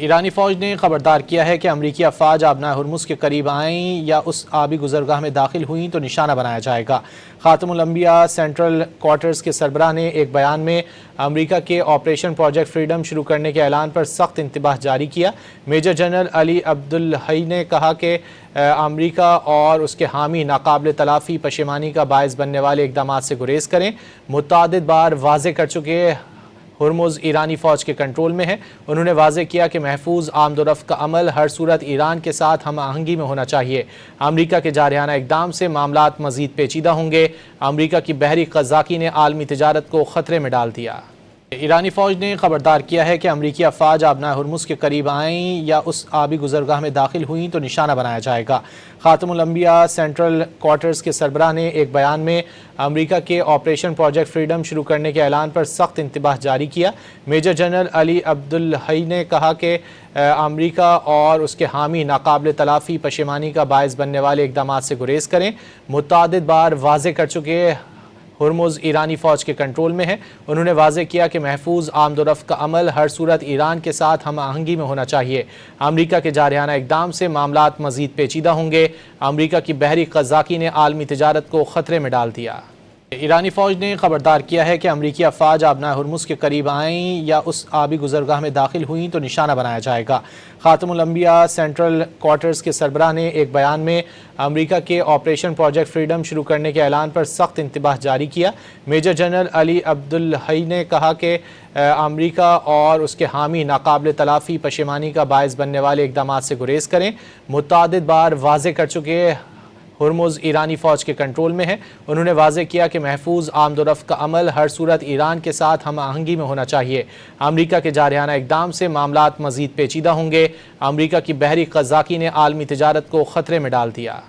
ایرانی فوج نے خبردار کیا ہے کہ امریکی افواج آبنائے ہرمز کے قریب آئیں یا اس آبی گزرگاہ میں داخل ہوئیں تو نشانہ بنایا جائے گا۔ خاتم الانبیاء سینٹرل کوارٹرز کے سربراہ نے ایک بیان میں امریکہ کے آپریشن پروجیکٹ فریڈم شروع کرنے کے اعلان پر سخت انتباہ جاری کیا۔ میجر جنرل علی عبدالحی نے کہا کہ امریکہ اور اس کے حامی ناقابل تلافی پشیمانی کا باعث بننے والے اقدامات سے گریز کریں۔ متعدد بار واضح کر چکے ہرمز ایرانی فوج کے کنٹرول میں ہے۔ انہوں نے واضح کیا کہ محفوظ آمد و رفت کا عمل ہر صورت ایران کے ساتھ ہم آہنگی میں ہونا چاہیے۔ امریکہ کے جارحانہ اقدام سے معاملات مزید پیچیدہ ہوں گے۔ امریکہ کی بحری قزاقی نے عالمی تجارت کو خطرے میں ڈال دیا۔ ایرانی فوج نے خبردار کیا ہے کہ امریکی افواج آبنائے ہرمز کے قریب آئیں یا اس آبی گزرگاہ میں داخل ہوئیں تو نشانہ بنایا جائے گا۔ خاتم الانبیاء سینٹرل کوارٹرز کے سربراہ نے ایک بیان میں امریکہ کے آپریشن پروجیکٹ فریڈم شروع کرنے کے اعلان پر سخت انتباہ جاری کیا۔ میجر جنرل علی عبدالحی نے کہا کہ امریکہ اور اس کے حامی ناقابل تلافی پشیمانی کا باعث بننے والے اقدامات سے گریز کریں۔ متعدد بار واضح کر چکے ہرمز ایرانی فوج کے کنٹرول میں ہے۔ انہوں نے واضح کیا کہ محفوظ آمد و رفت کا عمل ہر صورت ایران کے ساتھ ہم آہنگی میں ہونا چاہیے۔ امریکہ کے جارحانہ اقدام سے معاملات مزید پیچیدہ ہوں گے۔ امریکہ کی بحری قزاقی نے عالمی تجارت کو خطرے میں ڈال دیا۔ ایرانی فوج نے خبردار کیا ہے کہ امریکی افواج آبنائے ہرمز کے قریب آئیں یا اس آبی گزرگاہ میں داخل ہوئیں تو نشانہ بنایا جائے گا۔ خاتم الانبیاء سینٹرل کوارٹرز کے سربراہ نے ایک بیان میں امریکہ کے آپریشن پروجیکٹ فریڈم شروع کرنے کے اعلان پر سخت انتباہ جاری کیا۔ میجر جنرل علی عبدالحی نے کہا کہ امریکہ اور اس کے حامی ناقابل تلافی پشیمانی کا باعث بننے والے اقدامات سے گریز کریں۔ متعدد بار واضح کر چکے ہرمز ایرانی فوج کے کنٹرول میں ہے۔ انہوں نے واضح کیا کہ محفوظ آمد و رفت کا عمل ہر صورت ایران کے ساتھ ہم آہنگی میں ہونا چاہیے۔ امریکہ کے جارحانہ اقدام سے معاملات مزید پیچیدہ ہوں گے۔ امریکہ کی بحری قزاقی نے عالمی تجارت کو خطرے میں ڈال دیا۔